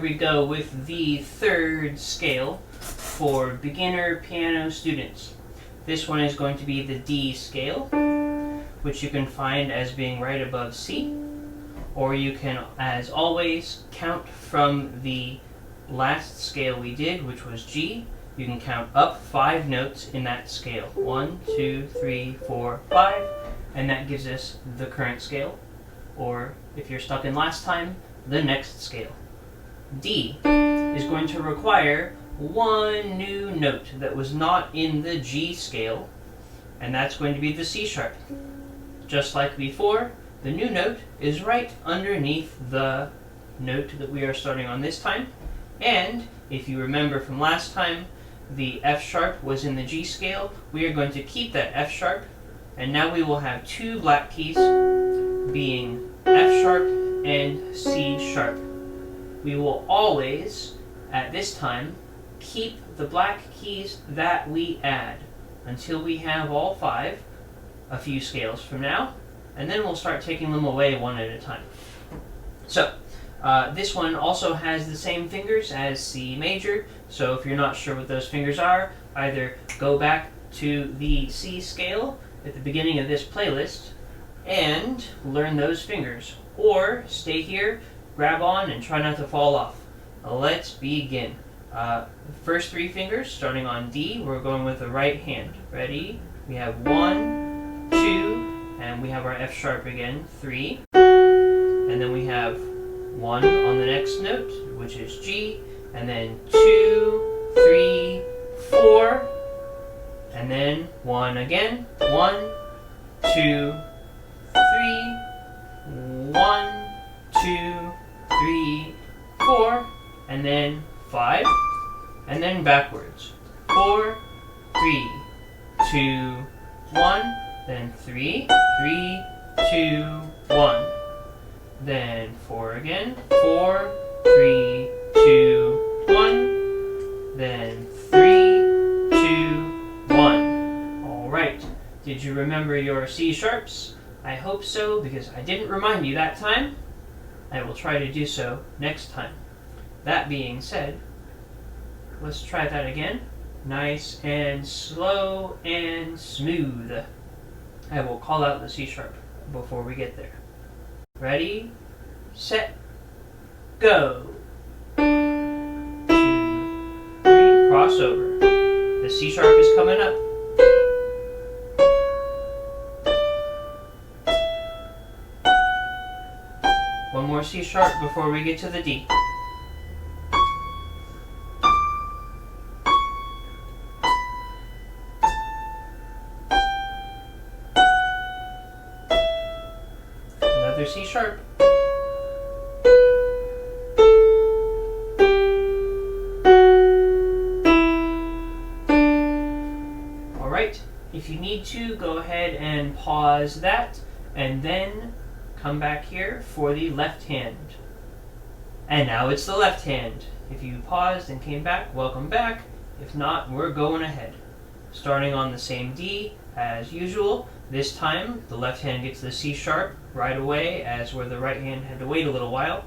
we go with the third scale for beginner piano students. This one is going to be the D scale, which you can find as being right above C, or you can, as always, count from the last scale we did, which was G. You can count up 5 notes in that scale. 1, 2, 3, 4, 5, and that gives us the current scale, or if you're stuck in last time, the next scale. D is going to require one new note that was not in the G scale, and that's going to be the C sharp. Just like before, the new note is right underneath the note that we are starting on this time, and if you remember from last time, the F sharp was in the G scale. We are going to keep that F sharp, and now we will have 2 black keys being F sharp and C sharp. We will always, at this time, keep the black keys that we add until we have all 5, a few scales from now, and then we'll start taking them away one at a time. So, this one also has the same fingers as C major, so if you're not sure what those fingers are, either go back to the C scale at the beginning of this playlist and learn those fingers, or stay here, grab on, and try not to fall off. Let's begin. The first 3 fingers, starting on D, we're going with the right hand. Ready? We have 1, 2, and we have our F sharp again, 3. And then we have 1 on the next note, which is G, and then 2, 3, 4, and then 1 again. 1, 2, 3, 1, 2, 3, 4, and then 5, and then backwards. 4, 3, 2, 1, then 3, 3, 2, 1. Then 4 again. 4, 3, 2, 1. Then 3, 2, 1. Alright. Did you remember your C sharps? I hope so, because I didn't remind you that time. I will try to do so next time. That being said, let's try that again. Nice and slow and smooth. I will call out the C sharp before we get there. Ready, set, go. 2, 3, crossover. The C sharp is coming up. One more C sharp before we get to the D. Another C sharp. Alright, if you need to, go ahead and pause that, and then come back here for the left hand. And now it's the left hand. If you paused and came back, welcome back. If not, we're going ahead. Starting on the same D as usual. This time, the left hand gets the C sharp right away, as where the right hand had to wait a little while.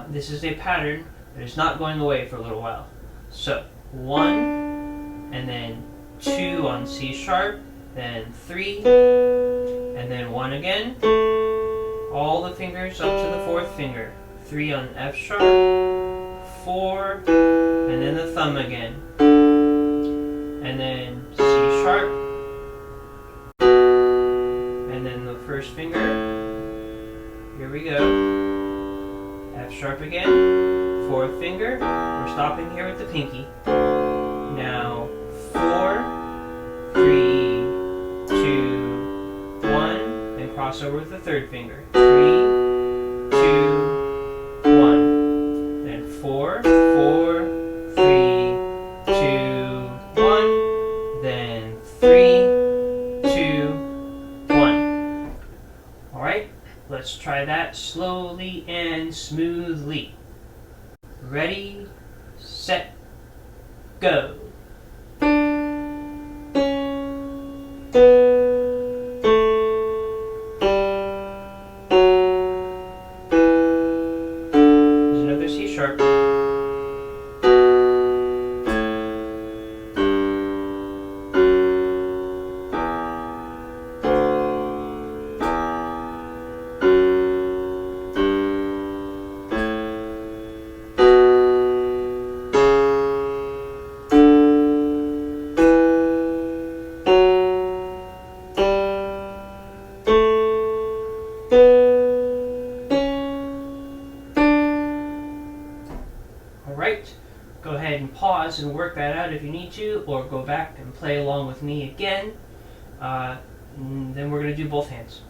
This is a pattern that is not going away for a little while. So, 1, and then 2 on C sharp, then 3, and then 1 again. All the fingers up to the 4th finger. 3 on F sharp, 4, and then the thumb again. And then C sharp, and then the first finger. Here we go. F sharp again, 4th finger. We're stopping here with the pinky. Now 4, 3, 2, 1, and cross over with the 3rd finger. 3, 2, 1. Then 4, 4, 3, 2, 1. Then 3, 2, 1. Alright, let's try that slowly and smoothly. Ready, set, go. There's another C sharp. pause and work that out if you need to, or go back and play along with me again. Then we're going to do both hands.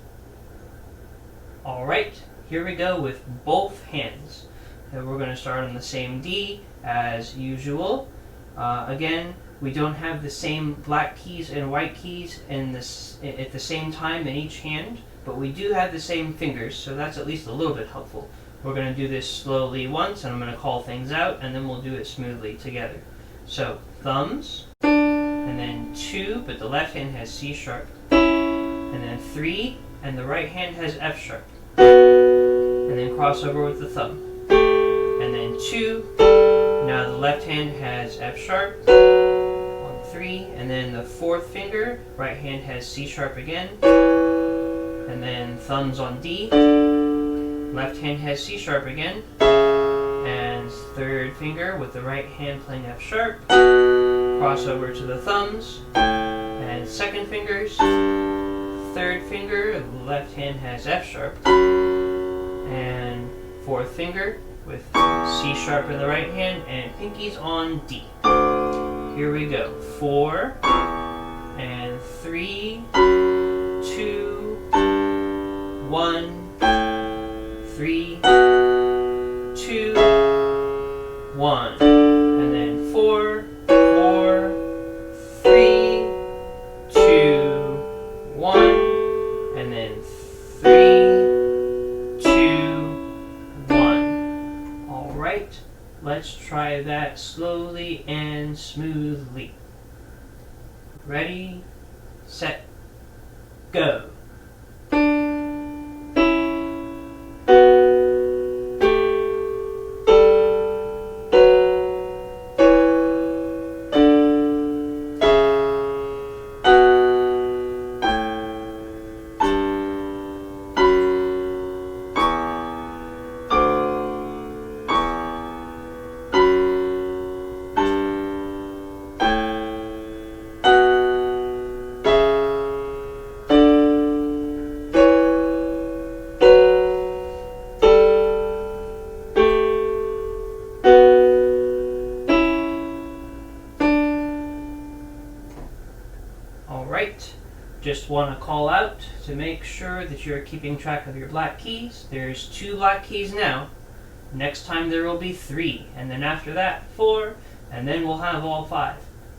Alright, here we go with both hands. And we're going to start on the same D as usual. Again, we don't have the same black keys and white keys at the same time in each hand, but we do have the same fingers, so that's at least a little bit helpful. We're going to do this slowly once, and I'm going to call things out, and then we'll do it smoothly together. So, thumbs, and then 2, but the left hand has C sharp, and then 3, and the right hand has F sharp, and then cross over with the thumb, and then 2, now the left hand has F sharp, on 3, and then the 4th finger, right hand has C sharp again, and then thumbs on D, left hand has C sharp again, and 3rd finger with the right hand playing F sharp, cross over to the thumbs, and 2nd fingers, 3rd finger, the left hand has F sharp, and 4th finger with C sharp in the right hand, and pinkies on D. Here we go. 4, and 3, 2, 1, 3, 2, 1, and then 4, 4, 3, 2, 1, and then 3, 2, 1. Alright, let's try that slowly and smoothly. Ready, set, go. Alright, just want to call out to make sure that you're keeping track of your black keys. There's 2 black keys now. Next time there will be 3, and then after that 4, and then we'll have all 5.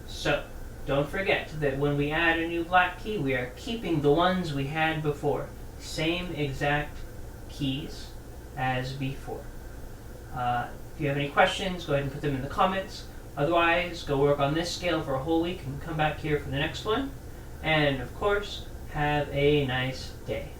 So, don't forget that when we add a new black key, we are keeping the ones we had before. Same exact keys as before. If you have any questions, go ahead and put them in the comments. Otherwise, go work on this scale for a whole week and come back here for the next one. And of course, have a nice day.